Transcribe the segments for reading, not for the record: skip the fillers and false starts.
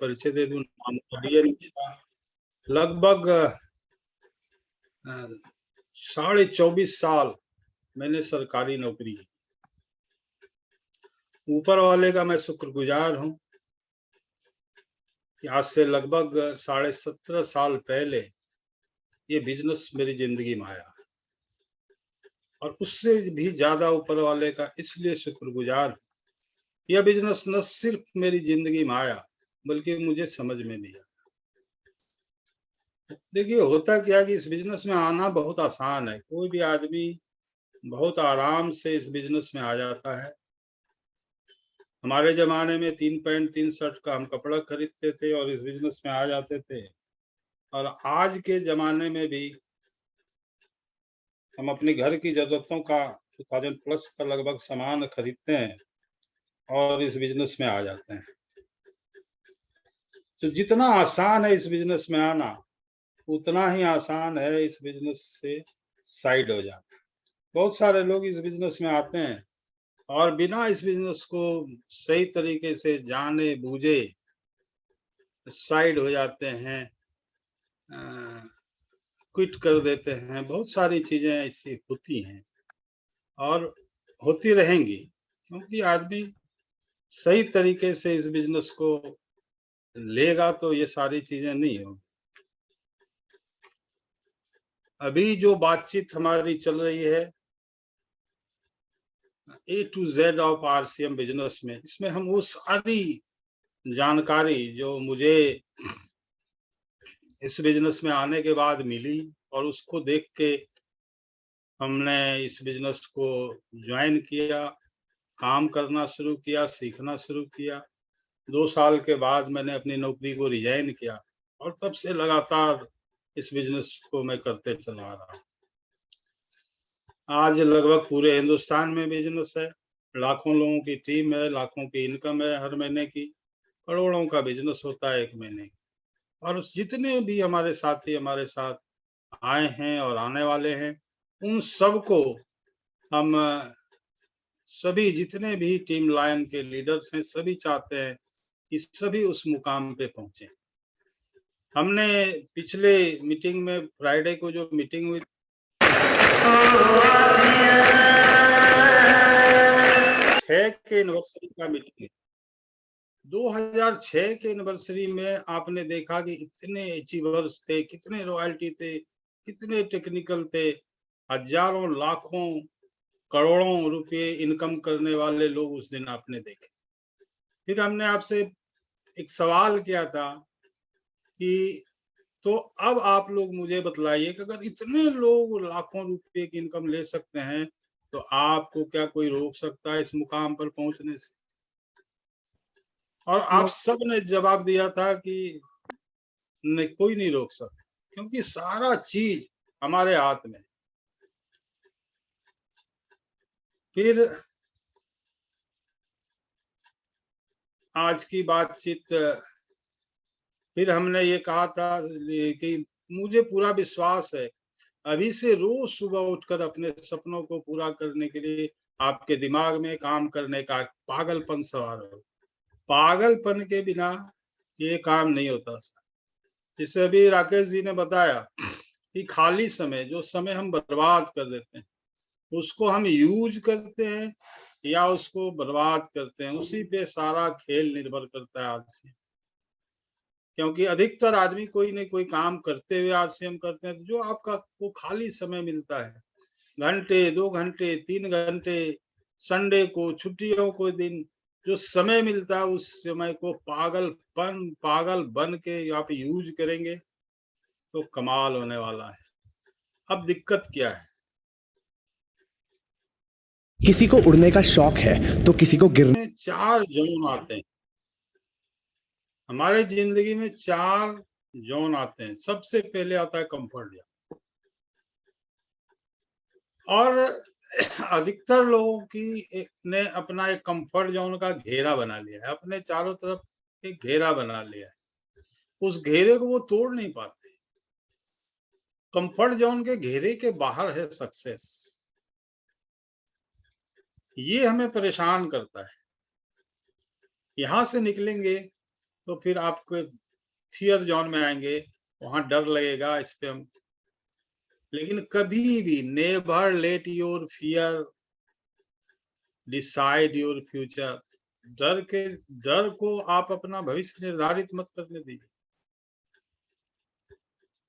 परिचय दे दूं। नाम लगभग 24.5 साल मैंने सरकारी नौकरी की। ऊपर वाले का मैं शुक्रगुजार हूं कि आज से लगभग 17.5 साल पहले ये बिजनेस मेरी जिंदगी में आया, और उससे भी ज्यादा ऊपर वाले का इसलिए शुक्रगुजार हूं। यह बिजनेस न सिर्फ मेरी जिंदगी में आया बल्कि मुझे समझ में नहीं आया। देखिए, होता क्या कि इस बिजनेस में आना बहुत आसान है। कोई भी आदमी बहुत आराम से इस बिजनेस में आ जाता है। हमारे जमाने में 3 पैंट 3 शर्ट का हम कपड़ा खरीदते थे और इस बिजनेस में आ जाते थे। और आज के जमाने में भी हम अपनी घर की जरूरतों का 2000 प्लस का लगभग सामान खरीदते हैं और इस बिजनेस में आ जाते हैं। तो जितना आसान है इस बिजनेस में आना, उतना ही आसान है इस बिजनेस से साइड हो जाना। बहुत सारे लोग इस बिजनेस में आते हैं और बिना इस बिजनेस को सही तरीके से जाने बूझे साइड हो जाते हैं, क्विट कर देते हैं। बहुत सारी चीजें ऐसी होती हैं और होती रहेंगी, क्योंकि आदमी सही तरीके से इस बिजनेस को लेगा तो ये सारी चीजें नहीं होगी। अभी जो बातचीत हमारी चल रही है A to Z of RCM business में, इसमें हम वो सारी जानकारी जो मुझे इस बिजनेस में आने के बाद मिली और उसको देख के हमने इस बिजनेस को ज्वाइन किया, काम करना शुरू किया, सीखना शुरू किया। 2 साल के बाद मैंने अपनी नौकरी को रिजाइन किया और तब से लगातार इस बिजनेस को मैं करते चला आ रहा हूँ। आज लगभग पूरे हिंदुस्तान में बिजनेस है, लाखों लोगों की टीम है, लाखों की इनकम है हर महीने की, करोड़ों का बिजनेस होता है एक महीने। और जितने भी हमारे साथी हमारे साथ आए हैं और आने वाले हैं, उन सबको हम सभी जितने भी टीम लायन के लीडर्स हैं, सभी चाहते हैं कि सभी उस मुकाम पे पहुंचे। हमने पिछले मीटिंग में फ्राइडे को जो मीटिंग हुई 6 के एनिवर्सरी का मीटिंग है। 2006 के एनिवर्सरी में आपने देखा कि इतने अचीवर्स थे, कितने रॉयल्टी थे, कितने टेक्निकल थे, हजारों लाखों करोड़ों रुपए इनकम करने वाले लोग उस दिन आपने देखे। फिर हमने आपसे एक सवाल किया था कि तो अब आप लोग मुझे बतलाइए कि अगर इतने लोग लाखों रुपए की इनकम ले सकते हैं तो आपको क्या कोई रोक सकता है इस मुकाम पर पहुंचने से? और आप सब ने जवाब दिया था कि नहीं, कोई नहीं रोक सकता, क्योंकि सारा चीज हमारे हाथ में। फिर आज की बातचीत, फिर हमने ये कहा था कि मुझे पूरा विश्वास है, अभी से रोज सुबह उठकर अपने सपनों को पूरा करने के लिए आपके दिमाग में काम करने का पागलपन सवार हो। पागलपन के बिना ये काम नहीं होता। जिसे अभी राकेश जी ने बताया कि खाली समय, जो समय हम बर्बाद कर देते हैं, उसको हम यूज करते हैं या उसको बर्बाद करते हैं, उसी पे सारा खेल निर्भर करता है आज। क्योंकि अधिकतर आदमी कोई न कोई काम करते हुए RCM करते हैं। तो जो आपका वो खाली समय मिलता है, घंटे 2 घंटे 3 घंटे, संडे को, छुट्टियों को दिन जो समय मिलता है, उस समय को पागल बन के आप यूज करेंगे तो कमाल होने वाला है। अब दिक्कत क्या है? किसी को उड़ने का शौक है तो किसी को गिरने। 4 जोन आते हैं हमारे जिंदगी में, 4 जोन आते हैं। सबसे पहले आता है कंफर्ट जोन, और अधिकतर लोगों की ने अपना एक कंफर्ट जोन का घेरा बना लिया है, अपने चारों तरफ एक घेरा बना लिया है। उस घेरे को वो तोड़ नहीं पाते। कंफर्ट जोन के घेरे के बाहर है सक्सेस। ये हमें परेशान करता है। यहां से निकलेंगे तो फिर आपको फियर जोन में आएंगे, वहां डर लगेगा। इस पे हम, लेकिन कभी भी never let your fear decide your future. डर को आप अपना भविष्य निर्धारित मत करने दीजिए।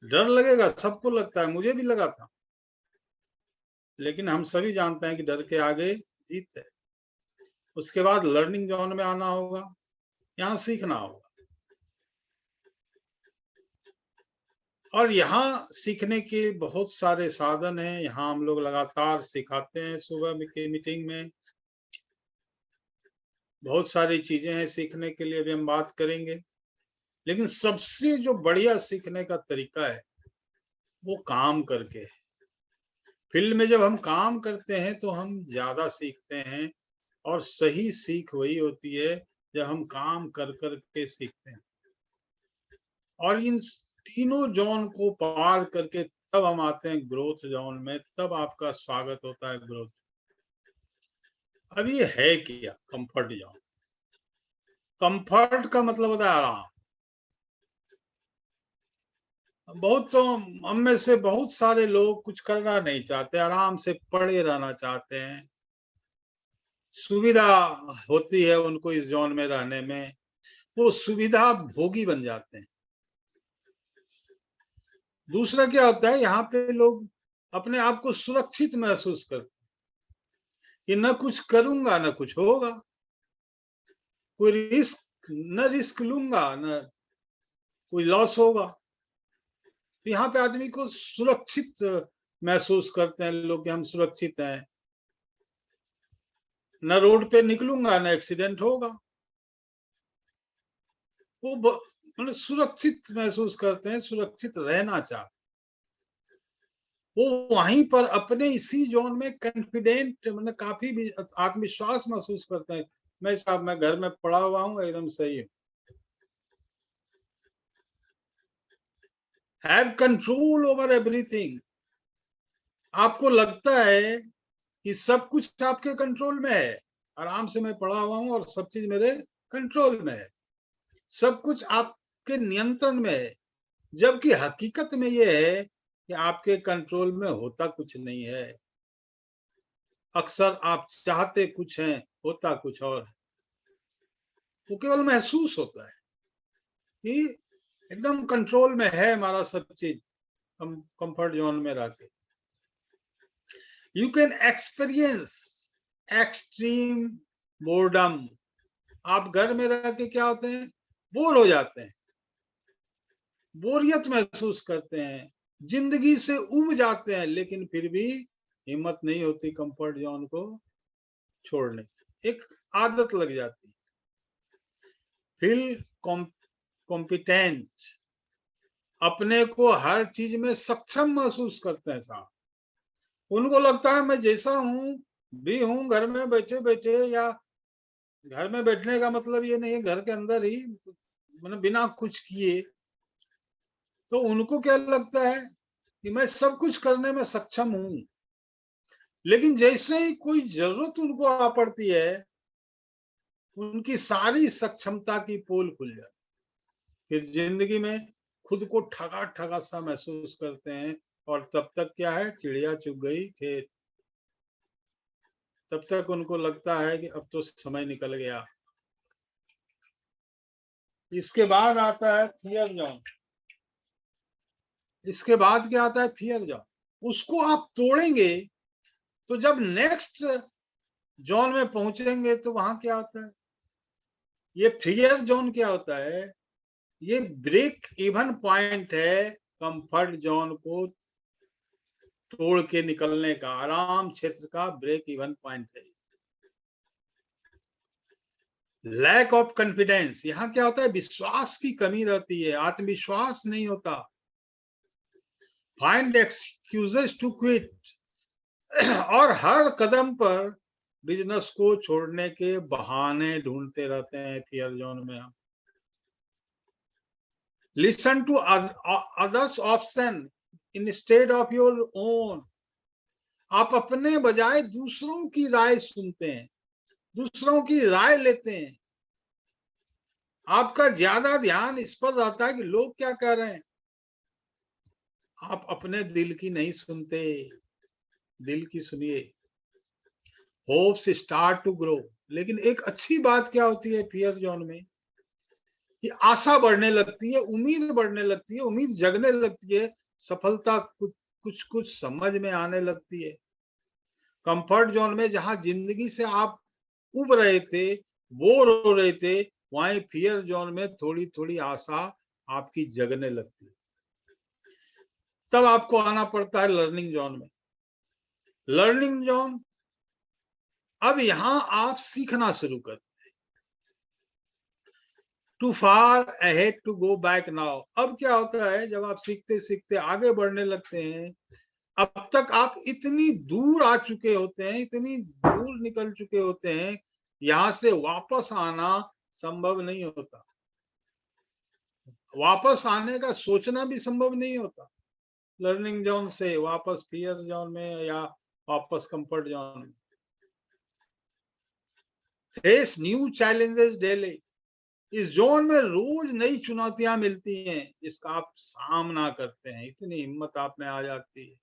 डर लगेगा, सबको लगता है, मुझे भी लगा था, लेकिन हम सभी जानते हैं कि डर के आगे जीत है। उसके बाद लर्निंग जोन में आना होगा, यहाँ सीखना होगा। और यहाँ सीखने के बहुत सारे साधन हैं। यहाँ हम लोग लगातार सिखाते हैं, सुबह की मीटिंग में बहुत सारी चीजें हैं सीखने के लिए, अभी हम बात करेंगे। लेकिन सबसे जो बढ़िया सीखने का तरीका है वो काम करके है। फील्ड में जब हम काम करते हैं तो हम ज्यादा सीखते हैं, और सही सीख वही होती है जब हम काम कर के सीखते हैं। और इन तीनों जोन को पार करके तब हम आते हैं ग्रोथ जोन में, तब आपका स्वागत होता है ग्रोथ। अब ये है क्या कंफर्ट जोन? कंफर्ट का मतलब होता है आराम। बहुत तो हम में से बहुत सारे लोग कुछ करना नहीं चाहते, आराम से पड़े रहना चाहते हैं। सुविधा होती है उनको इस जोन में रहने में, वो सुविधा भोगी बन जाते हैं। दूसरा क्या होता है, यहाँ पे लोग अपने आप को सुरक्षित महसूस करते हैं कि न कुछ करूंगा न कुछ होगा, कोई रिस्क लूंगा न कोई लॉस होगा। तो यहाँ पे आदमी को सुरक्षित महसूस करते हैं लोग कि हम सुरक्षित हैं, न रोड पे निकलूंगा न एक्सीडेंट होगा। वो मतलब सुरक्षित महसूस करते हैं, सुरक्षित रहना चाहते। वो वहीं पर अपने इसी जोन में कॉन्फिडेंट, मतलब काफी भी आत्मविश्वास महसूस करते हैं। मैं घर में पड़ा हुआ हूँ, एकदम सही हूँ। Have control over everything. आपको लगता है कि सब कुछ आपके कंट्रोल में है, आराम से मैं पड़ा हुआ हूँ और सब चीज मेरे कंट्रोल में है, सब कुछ आपके नियंत्रण में है। जबकि हकीकत में ये है कि आपके कंट्रोल में होता कुछ नहीं है। अक्सर आप चाहते कुछ हैं, होता कुछ और है। वो केवल महसूस होता है कि एकदम कंट्रोल में है हमारा सब चीज, हम कंफर्ट जोन में रहते। You can experience extreme boredom. आप घर में रह के क्या होते हैं, बोर हो जाते हैं, बोरियत महसूस करते हैं, जिंदगी से उब जाते हैं, लेकिन फिर भी हिम्मत नहीं होती कंफर्ट जोन को छोड़ने की। एक आदत लग जाती है। फील कॉम्पिटेंट, अपने को हर चीज में सक्षम महसूस करते हैं साहब। उनको लगता है मैं जैसा हूं भी हूं, घर में बैठे बैठे, या घर में बैठने का मतलब ये नहीं है घर के अंदर ही, मतलब बिना कुछ किए। तो उनको क्या लगता है कि मैं सब कुछ करने में सक्षम हूं। लेकिन जैसे ही कोई जरूरत उनको आ पड़ती है, उनकी सारी सक्षमता की पोल खुल जाती है। फिर जिंदगी में खुद को ठगा ठगा सा महसूस करते हैं, और तब तक क्या है, चिड़िया चुग गई खेत। तब तक उनको लगता है कि अब तो समय निकल गया। इसके बाद आता है फियर जोन। इसके बाद क्या आता है, फियर जोन। उसको आप तोड़ेंगे तो जब नेक्स्ट जोन में पहुंचेंगे तो वहां क्या होता है, ये फियर जोन क्या होता है, ये ब्रेक इवन पॉइंट है कंफर्ट जोन को तोड़ के निकलने का, आराम क्षेत्र का ब्रेक इवन पॉइंट है। लैक ऑफ कॉन्फिडेंस, यहाँ क्या होता है, विश्वास की कमी रहती है, आत्मविश्वास नहीं होता। फाइंड एक्सक्यूजेस टू क्विट, और हर कदम पर बिजनेस को छोड़ने के बहाने ढूंढते रहते हैं फियर जोन में हम। Listen to others option instead of your own. आप अपने बजाय दूसरों की राय सुनते हैं, दूसरों की राय लेते हैं। आपका ज्यादा ध्यान इस पर रहता है कि लोग क्या कह रहे हैं, आप अपने दिल की नहीं सुनते, दिल की सुनिए। Hopes start to grow. लेकिन एक अच्छी बात क्या होती है फियर जोन में, कि आशा बढ़ने लगती है, उम्मीद बढ़ने लगती है, उम्मीद जगने लगती है, सफलता कुछ कुछ कुछ समझ में आने लगती है। कंफर्ट जोन में जहां जिंदगी से आप उब रहे थे, बोर हो रहे थे, वहीं फियर जोन में थोड़ी थोड़ी आशा आपकी जगने लगती है। तब आपको आना पड़ता है लर्निंग जोन में। लर्निंग जोन, अब यहां आप सीखना शुरू कर। Too far ahead to go back now. अब क्या होता है, जब आप सीखते सीखते आगे बढ़ने लगते हैं, अब तक आप इतनी दूर आ चुके होते हैं, इतनी दूर निकल चुके होते हैं, यहां से वापस आना संभव नहीं होता। वापस आने का सोचना भी संभव नहीं होता, लर्निंग जोन से वापस फियर जोन में या वापस कंफर्ट जोन में। Face new challenges daily. इस जोन में रोज नई चुनौतियां मिलती हैं, जिसका आप सामना करते हैं, इतनी हिम्मत आप में आ जाती है।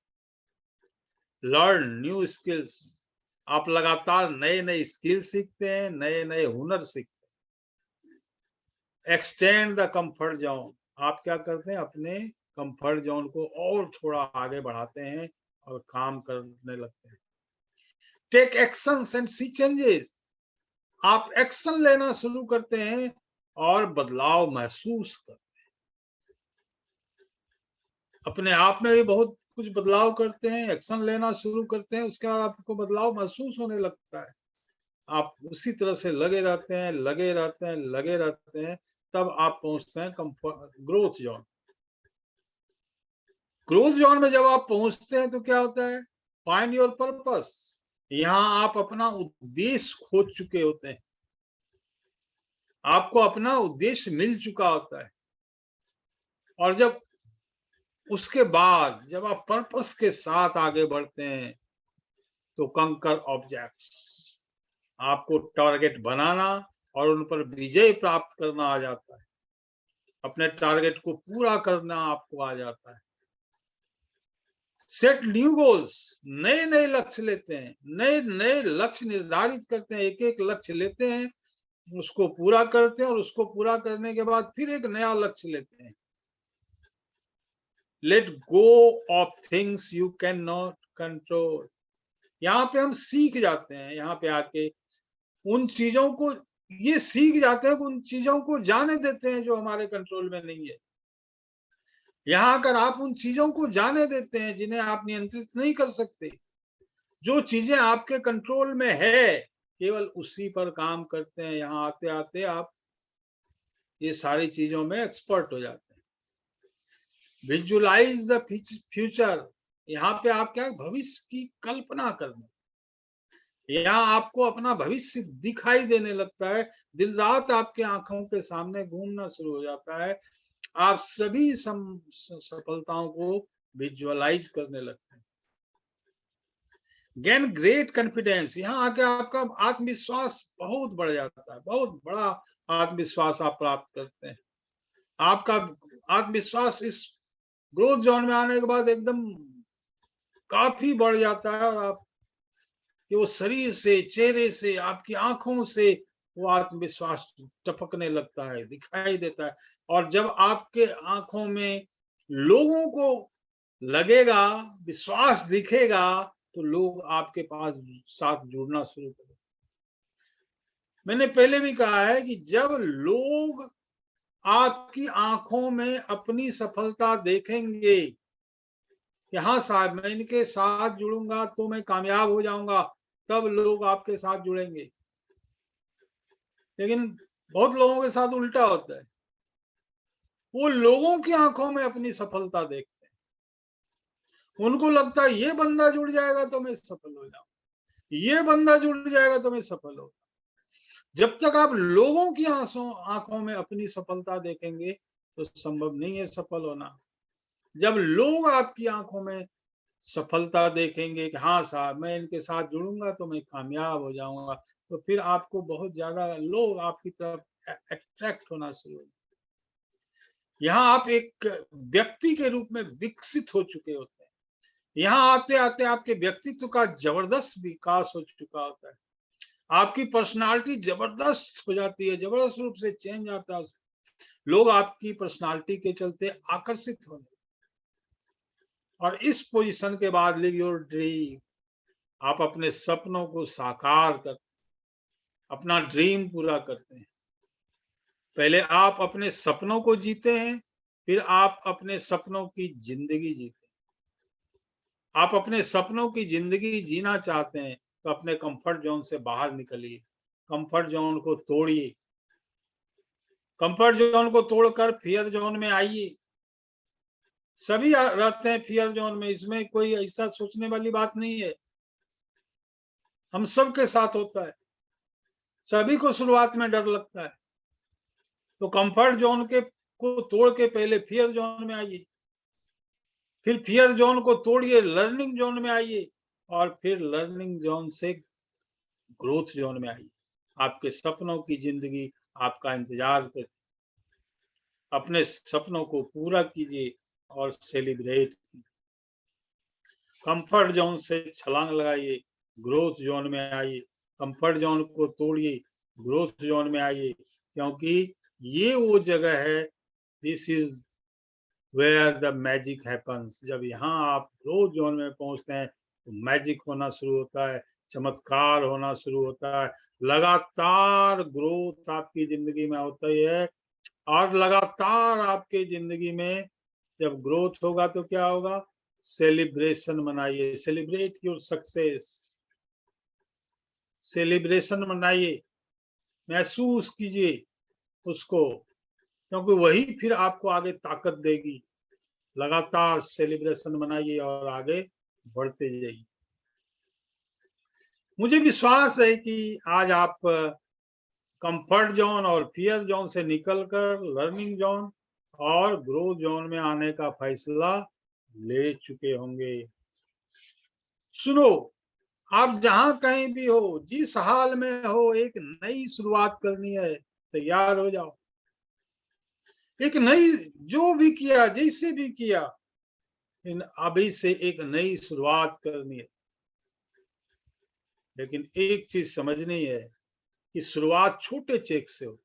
Learn new skills. आप लगातार नए नए स्किल सीखते हैं, नए नए हुनर सीखते हैं। Extend the comfort zone. आप क्या करते हैं, अपने कंफर्ट जोन को और थोड़ा आगे बढ़ाते हैं और काम करने लगते हैं। Take action and see changes. आप एक्शन लेना शुरू करते हैं और बदलाव महसूस करते हैं। अपने आप में भी बहुत कुछ बदलाव करते हैं, एक्शन लेना शुरू करते हैं, उसके बाद आपको बदलाव महसूस होने लगता है। आप उसी तरह से लगे रहते हैं, लगे रहते हैं, लगे रहते हैं, तब आप पहुंचते हैं comfort growth zone. Growth zone में जब आप पहुंचते हैं तो क्या होता है, फाइंड योर पर्पस। यहाँ आप अपना उद्देश्य खोज चुके होते हैं, आपको अपना उद्देश्य मिल चुका होता है। और जब उसके बाद जब आप पर्पस के साथ आगे बढ़ते हैं, तो कंकर ऑब्जेक्ट्स। आपको टारगेट बनाना और उन पर विजय प्राप्त करना आ जाता है। अपने टारगेट को पूरा करना आपको आ जाता है। Set new goals. नए नए लक्ष्य लेते हैं, नए नए लक्ष्य निर्धारित करते हैं, एक एक लक्ष्य लेते हैं, उसको पूरा करते हैं और उसको पूरा करने के बाद फिर एक नया लक्ष्य लेते हैं। Let go of things you can not control. यहाँ पे हम सीख जाते हैं, यहाँ पे आके उन चीजों को ये सीख जाते हैं कि उन चीजों को जाने देते हैं जो हमारे कंट्रोल में नहीं है। यहाँ अगर आप उन चीजों को जाने देते हैं जिन्हें आप नियंत्रित नहीं कर सकते, जो चीजें आपके कंट्रोल में है, केवल उसी पर काम करते हैं। यहाँ आते आते आप ये सारी चीजों में एक्सपर्ट हो जाते हैं। Visualise the future. यहाँ पे आप क्या, भविष्य की कल्पना करना। यहाँ आपको अपना भविष्य दिखाई देने लगता है, दिन रात आपके आंखों के सामने घूमना शुरू हो जाता है। आप सभी सफलताओं को विजुअलाइज करने लगते हैं। Gain great confidence. यहाँ आके आपका आत्मविश्वास बहुत बढ़ जाता है, बहुत बड़ा आत्मविश्वास आप प्राप्त करते हैं। आपका आत्मविश्वास इस ग्रोथ जोन में आने के बाद एकदम काफी बढ़ जाता है, और आप कि वो शरीर से, चेहरे से, आपकी आंखों से वो आत्मविश्वास टपकने लगता है, दिखाई देता है। और जब आपके आंखों में लोगों को लगेगा, विश्वास दिखेगा, तो लोग आपके पास साथ जुड़ना शुरू करेंगे। मैंने पहले भी कहा है कि जब लोग आपकी आंखों में अपनी सफलता देखेंगे कि हाँ साहब, मैं इनके साथ जुड़ूंगा तो मैं कामयाब हो जाऊंगा, तब लोग आपके साथ जुड़ेंगे। लेकिन बहुत लोगों के साथ उल्टा होता है, वो लोगों की आंखों में अपनी सफलता देखते हैं। उनको लगता है ये बंदा जुड़ जाएगा तो मैं सफल हो जाऊंगा, ये बंदा जुड़ जाएगा तो मैं सफल हो। जब तक आप लोगों की आंखों में अपनी सफलता देखेंगे तो संभव नहीं है सफल होना। जब लोग आपकी आंखों में सफलता देखेंगे कि हाँ साहब, मैं इनके साथ जुड़ूंगा तो मैं कामयाब हो जाऊंगा, तो फिर आपको बहुत ज्यादा लोग आपकी तरफ अट्रैक्ट होना शुरू हो। यहाँ आप एक व्यक्ति के रूप में विकसित हो चुके होते हैं। यहाँ आते आते आपके व्यक्तित्व का जबरदस्त विकास हो चुका होता है। आपकी पर्सनालिटी जबरदस्त हो जाती है, जबरदस्त रूप से चेंज आता है। लोग आपकी पर्सनालिटी के चलते आकर्षित होने, और इस पोजीशन के बाद लिव योर ड्रीम, आप अपने सपनों को साकार कर, अपना ड्रीम पूरा करते हैं। पहले आप अपने सपनों को जीते हैं, फिर आप अपने सपनों की जिंदगी जीते हैं। आप अपने सपनों की जिंदगी जीना चाहते हैं तो अपने कंफर्ट जोन से बाहर निकलिए, कंफर्ट जोन को तोड़िए, कंफर्ट जोन को तोड़कर फियर जोन में आइए। सभी रहते हैं फियर जोन में, इसमें कोई ऐसा सोचने वाली बात नहीं है। हम सब के साथ होता है, सभी को शुरुआत में डर लगता है। तो कंफर्ट जोन के को तोड़ के पहले फियर जोन में आइए, फिर फियर जोन को तोड़िए, लर्निंग जोन में आइए, और फिर लर्निंग जोन से ग्रोथ जोन में आइए। आपके सपनों की जिंदगी आपका इंतजार कर, अपने सपनों को पूरा कीजिए और सेलिब्रेट कीजिए। कंफर्ट जोन से छलांग लगाइए, ग्रोथ जोन में आइए। कंफर्ट जोन को तोड़िए, ग्रोथ जोन में आइए, क्योंकि ये वो जगह है, this is where the magic happens. जब यहाँ आप ग्रोथ जोन में पहुंचते हैं तो मैजिक होना शुरू होता है, चमत्कार होना शुरू होता है। लगातार ग्रोथ आपकी जिंदगी में होता ही है, और लगातार आपके जिंदगी में जब ग्रोथ होगा तो क्या होगा? सेलिब्रेशन मनाइए, सेलिब्रेट योर सक्सेस, सेलिब्रेशन मनाइए, महसूस कीजिए उसको, क्योंकि वही फिर आपको आगे ताकत देगी। लगातार सेलिब्रेशन मनाइए और आगे बढ़ते जाइए। मुझे विश्वास है कि आज आप कंफर्ट जोन और फियर जोन से निकलकर लर्निंग जोन और ग्रोथ जोन में आने का फैसला ले चुके होंगे। सुनो, आप जहां कहीं भी हो, जिस हाल में हो, एक नई शुरुआत करनी है, तैयार हो जाओ। एक नई, जो भी किया, जैसे भी किया, इन अभी से एक नई शुरुआत करनी है। लेकिन एक चीज समझनी है कि शुरुआत छोटे चेक से हो।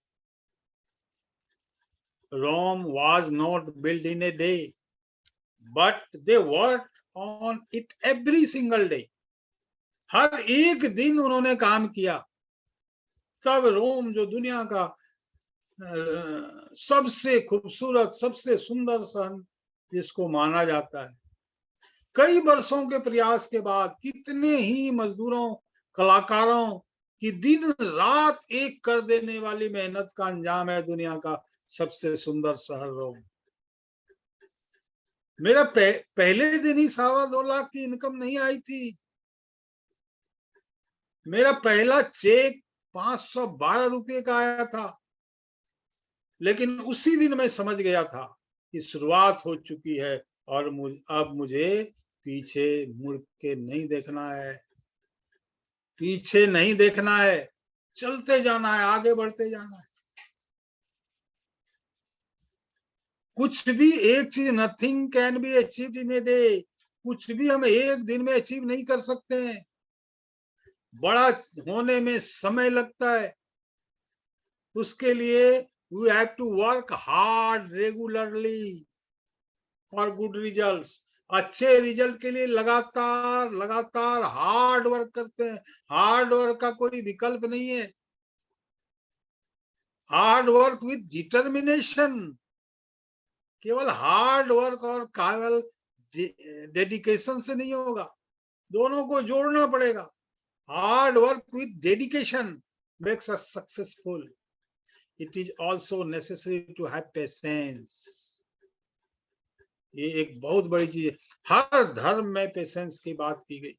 Rome was not built in a day, but they worked on it every single day. हर एक दिन उन्होंने काम किया, तब रोम जो दुनिया का सबसे खूबसूरत, सबसे सुंदर शहर जिसको माना जाता है, कई वर्षों के प्रयास के बाद, कितने ही मजदूरों, कलाकारों की दिन रात एक कर देने वाली मेहनत का अंजाम है दुनिया का सबसे सुंदर शहर रोम। मेरा पहले दिन ही 2.25 लाख की इनकम नहीं आई थी। मेरा पहला चेक 512 रुपये का आया था, लेकिन उसी दिन मैं समझ गया था कि शुरुआत हो चुकी है, और अब मुझे पीछे मुड़ के नहीं देखना है, पीछे नहीं देखना है, चलते जाना है, आगे बढ़ते जाना है। कुछ भी एक चीज, nothing can be achieved in a day, कुछ भी हम एक दिन में अचीव नहीं कर सकते हैं। बड़ा होने में समय लगता है, उसके लिए we have to work hard regularly for good results. अच्छे रिजल्ट के लिए लगातार लगातार हार्ड वर्क करते हैं। हार्ड वर्क का कोई विकल्प नहीं है। हार्ड वर्क विद डिटर्मिनेशन, केवल हार्ड वर्क और केवल डेडिकेशन से नहीं होगा, दोनों को जोड़ना पड़ेगा। Hard work with dedication makes us successful. It is also necessary to have patience. ये एक बहुत बड़ी चीज है, हर धर्म में पेशेंस की बात की गई।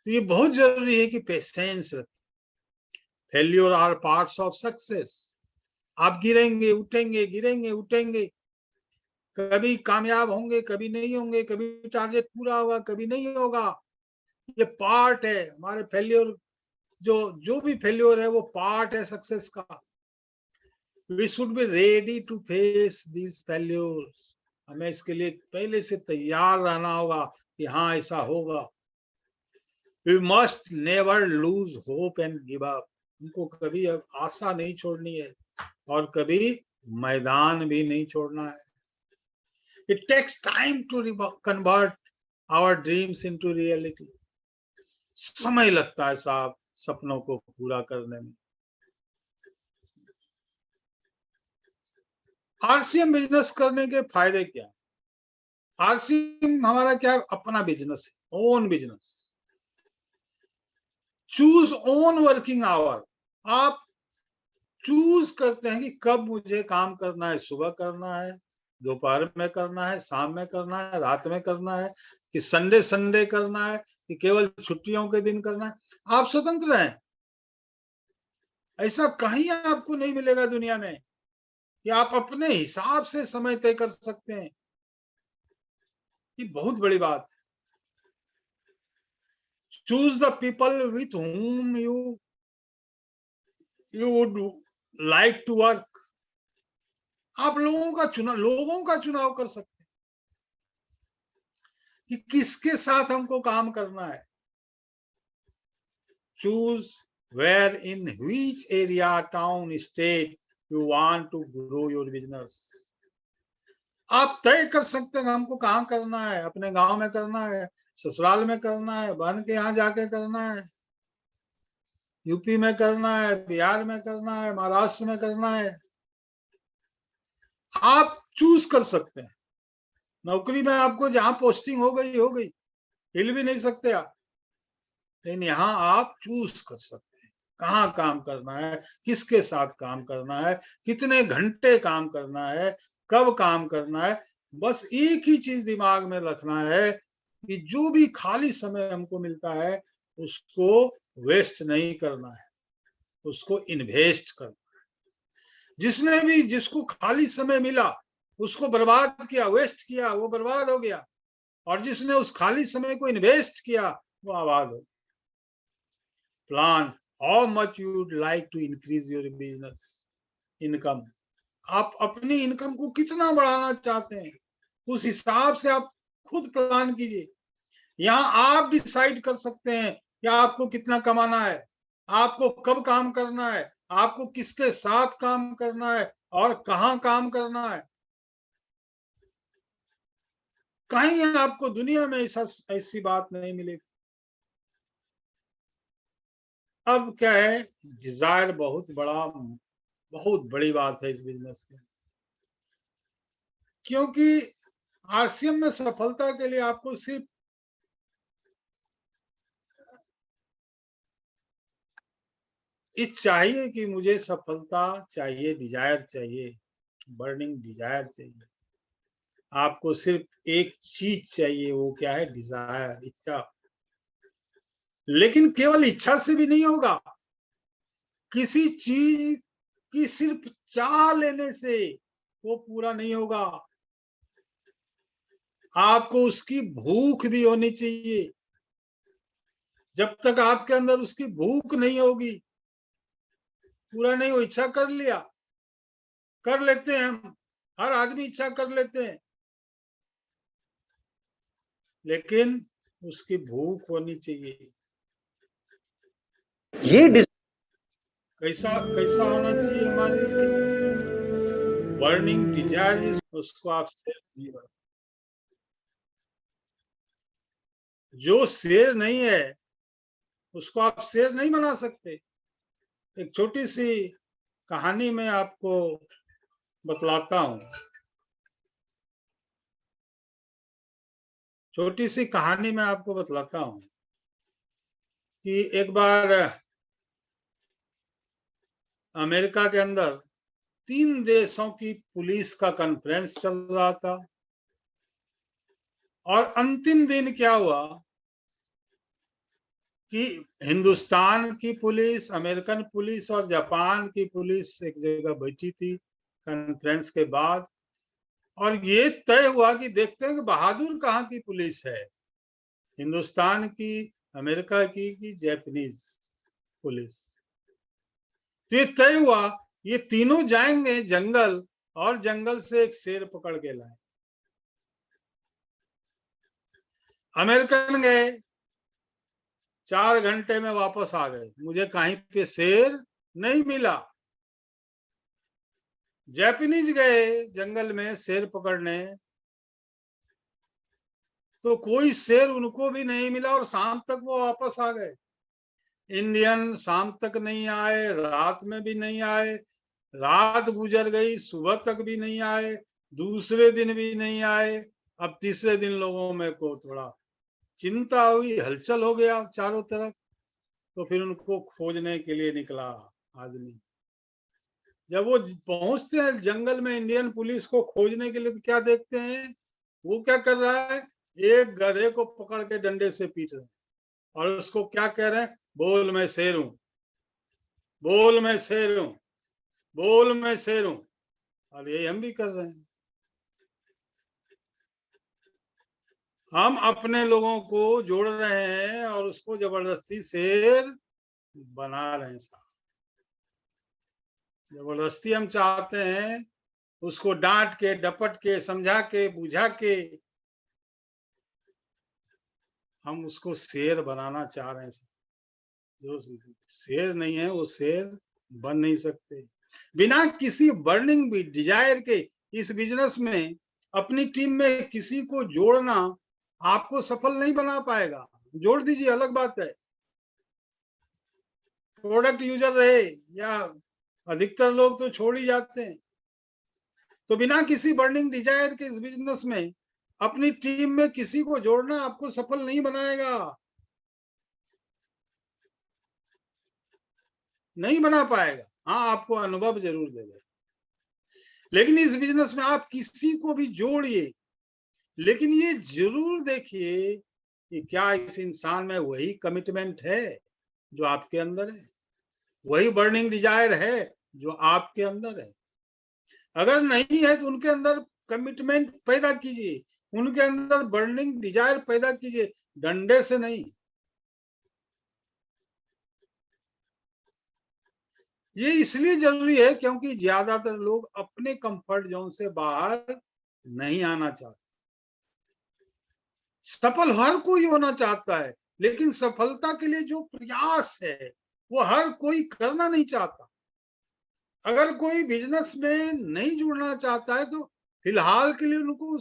तो ये बहुत जरूरी है कि पेशेंस रखें। Failure are parts of success. आप गिरेंगे उठेंगे, गिरेंगे उठेंगे, कभी कामयाब होंगे, कभी नहीं होंगे, कभी टारगेट पूरा होगा, कभी नहीं होगा। ये पार्ट है हमारे फेल्योर जो भी फेल्योर है वो पार्ट है सक्सेस का। We should be ready to face these failures. हमें इसके लिए पहले से तैयार रहना होगा कि हाँ ऐसा होगा। We must never lose hope and give up. उनको कभी आशा नहीं छोड़नी है और कभी मैदान भी नहीं छोड़ना है। It takes time to convert our dreams into reality. समय लगता है साहब सपनों को पूरा करने में। आरसीएम बिजनेस करने के फायदे क्या? आरसीएम हमारा क्या, अपना बिजनेस है, own business. Choose own working hour. आप चूज करते हैं कि कब मुझे काम करना है, सुबह करना है, दोपहर में करना है, शाम में करना है, रात में करना है, कि संडे संडे करना है, कि केवल छुट्टियों के दिन करना है। आप स्वतंत्र हैं। ऐसा कहीं आपको नहीं मिलेगा दुनिया में कि आप अपने हिसाब से समय तय कर सकते हैं। ये बहुत बड़ी बात है। Choose the people with whom you would like to work। आप लोगों का चुनाव कर सकते हैं कि किसके साथ हमको काम करना है। Choose where in which area, town, state you want to grow your business. आप तय कर सकते हैं हमको कहाँ करना है, अपने गांव में करना है, ससुराल में करना है, बहन के यहाँ जाके करना है, यूपी में करना है, बिहार में करना है, महाराष्ट्र में करना है। आप चूज कर सकते हैं। नौकरी में आपको जहां पोस्टिंग हो गई, हिल भी नहीं सकते आप, लेकिन यहाँ आप चूज कर सकते हैं कहाँ काम करना है, किसके साथ काम करना है, कितने घंटे काम करना है, कब काम करना है। बस एक ही चीज दिमाग में रखना है कि जो भी खाली समय हमको मिलता है उसको वेस्ट नहीं करना है, उसको इन्वेस्ट करना है। जिसको खाली समय मिला उसको बर्बाद किया, वेस्ट किया, वो बर्बाद हो गया। और जिसने उस खाली समय को इन्वेस्ट किया वो आबाद हो। Plan how much you would like to increase your business income. आप अपनी इनकम को कितना बढ़ाना चाहते हैं, उस हिसाब से आप खुद प्लान कीजिए। यहाँ आप डिसाइड कर सकते हैं कि आपको कितना कमाना है, आपको कब काम करना है, आपको किसके साथ काम करना है और कहाँ काम करना है। कहीं आपको दुनिया में ऐसी बात नहीं मिलेगी। अब क्या है, डिजायर बहुत बड़ी बात है इस बिजनेस में, क्योंकि आरसीएम में सफलता के लिए आपको सिर्फ ये चाहिए कि मुझे सफलता चाहिए, डिजायर चाहिए, बर्निंग डिजायर चाहिए। आपको सिर्फ एक चीज चाहिए, वो क्या है, डिजायर, इच्छा। लेकिन केवल इच्छा से भी नहीं होगा। किसी चीज की सिर्फ चाह लेने से वो पूरा नहीं होगा। आपको उसकी भूख भी होनी चाहिए। जब तक आपके अंदर उसकी भूख नहीं होगी, पूरा नहीं हो। इच्छा कर लिया, कर लेते हैं हम, हर आदमी इच्छा कर लेते हैं, लेकिन उसकी भूख होनी चाहिए। ये कैसा कैसा होना चाहिए हमारी बर्निंग डिजायर, उसको आप शेयर नहीं बना। जो शेयर नहीं है उसको आप शेयर नहीं बना सकते। एक छोटी सी कहानी मैं आपको बतलाता हूँ। छोटी सी कहानी मैं आपको बतलाता हूँ कि एक बार अमेरिका के अंदर 3 देशों की पुलिस का कॉन्फ्रेंस चल रहा था। और अंतिम दिन क्या हुआ कि हिंदुस्तान की पुलिस, अमेरिकन पुलिस और जापान की पुलिस एक जगह बैठी थी कॉन्फ्रेंस के बाद। और ये तय हुआ कि देखते हैं कि बहादुर कहाँ की पुलिस है, हिंदुस्तान की, अमेरिका की, जापानीज। पुलिस। तो ये तय हुआ ये तीनों जाएंगे जंगल और जंगल से एक शेर पकड़ के लाए। अमेरिकन गए, 4 घंटे में वापस आ गए, मुझे कहीं पे शेर नहीं मिला। जापानीज गए जंगल में शेर पकड़ने, तो कोई शेर उनको भी नहीं मिला और शाम तक वो वापस आ गए। इंडियन शाम तक नहीं आए, रात में भी नहीं आए, रात गुजर गई, सुबह तक भी नहीं आए, दूसरे दिन भी नहीं आए। अब तीसरे दिन लोगों में को थोड़ा चिंता हुई, हलचल हो गया चारों तरफ। तो फिर उनको खोजने के लिए निकला आदमी। जब वो पहुंचते हैं जंगल में इंडियन पुलिस को खोजने के लिए, तो क्या देखते हैं, वो क्या कर रहा है, एक गधे को पकड़ के डंडे से पीट रहे हैं और उसको क्या कह रहे हैं, बोल मैं शेर हूं, बोल मैं शेर हूं, बोल मैं शेर हूं। और यही हम भी कर रहे हैं। हम अपने लोगों को जोड़ रहे हैं और उसको जबरदस्ती शेर बना रहे हैं साहब। जबरदस्ती हम चाहते हैं उसको डांट के, डपट के, समझा के, बुझा के हम उसको शेर बनाना चाह रहे हैं। जो शेर नहीं है वो शेर बन नहीं सकते। बिना किसी बर्निंग भी डिजायर के इस बिजनेस में अपनी टीम में किसी को जोड़ना आपको सफल नहीं बना पाएगा। जोड़ दीजिए, अलग बात है, प्रोडक्ट यूजर रहे या अधिकतर लोग तो छोड़ ही जाते हैं। तो बिना किसी बर्निंग डिजायर के इस बिजनेस में अपनी टीम में किसी को जोड़ना आपको सफल नहीं बनाएगा, नहीं बना पाएगा। हाँ, आपको अनुभव जरूर देगा, लेकिन इस बिजनेस में आप किसी को भी जोड़िए, लेकिन ये जरूर देखिए कि क्या इस इंसान में वही कमिटमेंट है जो आपके अंदर है, वही बर्निंग डिजायर है जो आपके अंदर है। अगर नहीं है तो उनके अंदर कमिटमेंट पैदा कीजिए, उनके अंदर बर्निंग डिजायर पैदा कीजिए, डंडे से नहीं। ये इसलिए जरूरी है क्योंकि ज्यादातर लोग अपने कंफर्ट जोन से बाहर नहीं आना चाहते। सफल हर कोई होना चाहता है, लेकिन सफलता के लिए जो प्रयास है वो हर कोई करना नहीं चाहता। अगर कोई बिजनेस में नहीं जुड़ना चाहता है तो फिलहाल के लिए उनको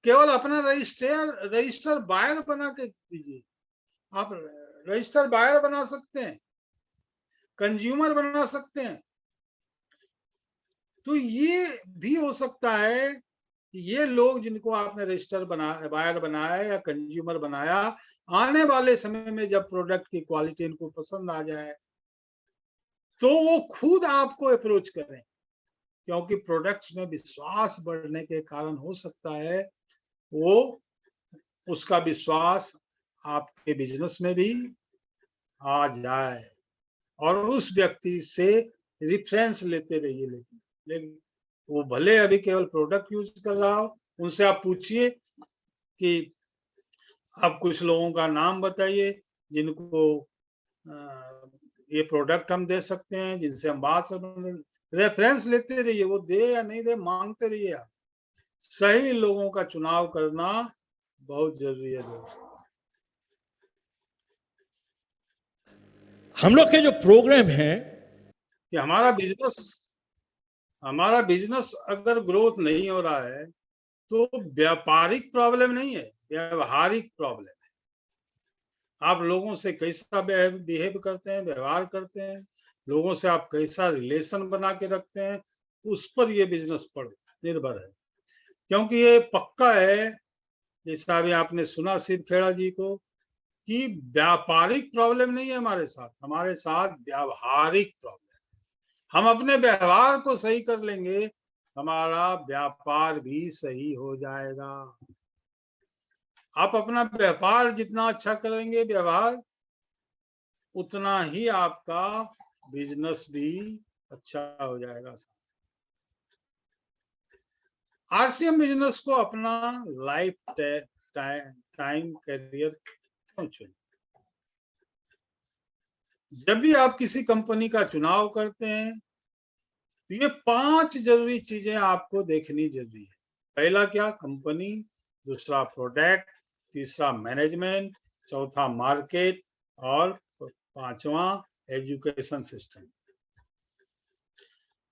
केवल अपना रजिस्टर बायर बना के दीजिए। आप रजिस्टर बायर बना सकते हैं, कंज्यूमर बना सकते हैं। तो ये भी हो सकता है कि ये लोग जिनको आपने रजिस्टर बायर बनाया या कंज्यूमर बनाया, आने वाले समय में जब प्रोडक्ट की क्वालिटी इनको पसंद आ जाए तो वो खुद आपको अप्रोच करें, क्योंकि प्रोडक्ट्स में विश्वास बढ़ने के कारण हो सकता है वो उसका विश्वास आपके बिजनेस में भी आ जाए और उस व्यक्ति से रेफरेंस लेते रहिए। लेकिन वो भले अभी केवल प्रोडक्ट यूज कर रहा हो, उनसे आप पूछिए कि आप कुछ लोगों का नाम बताइए जिनको ये प्रोडक्ट हम दे सकते हैं, जिनसे हम बात रेफरेंस लेते रहिए, वो दे या नहीं दे मांगते रहिए। आप सही लोगों का चुनाव करना बहुत जरूरी है दोस्त। हम लोग के जो प्रोग्राम है कि हमारा बिजनेस अगर ग्रोथ नहीं हो रहा है तो व्यापारिक प्रॉब्लम नहीं है, व्यवहारिक प्रॉब्लम है। आप लोगों से कैसा बिहेव करते हैं, व्यवहार करते हैं, लोगों से आप कैसा रिलेशन बना के रखते हैं, उस पर ये बिजनेस पर निर्भर है। क्योंकि ये पक्का है, जैसा अभी आपने सुना शिव खेड़ा जी को, कि व्यापारिक प्रॉब्लम नहीं है हमारे साथ व्यावहारिक प्रॉब्लम। हम अपने व्यवहार को सही कर लेंगे, हमारा व्यापार भी सही हो जाएगा। आप अपना व्यापार जितना अच्छा करेंगे, व्यवहार, उतना ही आपका बिजनेस भी अच्छा हो जाएगा। आरसीएम बिजनेस को अपना लाइफ टाइम करियर क्यों चुने? जब भी आप किसी कंपनी का चुनाव करते हैं, तो ये 5 ज़रूरी चीज़ें आपको देखनी ज़रूरी है। पहला क्या? कंपनी, दूसरा प्रोडक्ट, तीसरा मैनेजमेंट, चौथा मार्केट और 5वां एजुकेशन सिस्टम।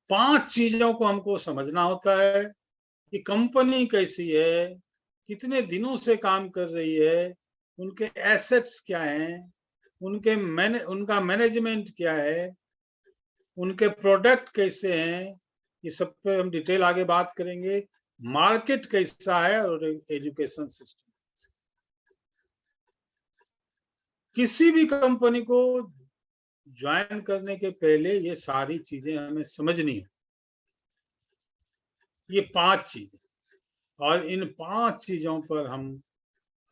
5 चीज़ों को हमको समझना होता है कि कंपनी कैसी है, कितने दिनों से काम कर रही है, उनके एसेट्स क्या हैं, उनका मैनेजमेंट क्या है, उनके प्रोडक्ट कैसे हैं, ये सब पे हम डिटेल आगे बात करेंगे। मार्केट कैसा है और एजुकेशन सिस्टम। किसी भी कंपनी को ज्वाइन करने के पहले ये सारी चीजें हमें समझनी है। ये 5 चीजें, और इन 5 चीजों पर हम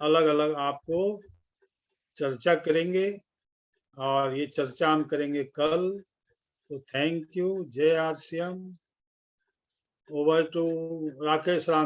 अलग-अलग आपको चर्चा करेंगे, और ये चर्चा हम करेंगे कल। तो थैंक यू। जय R C M. Over to Rakesh Ram.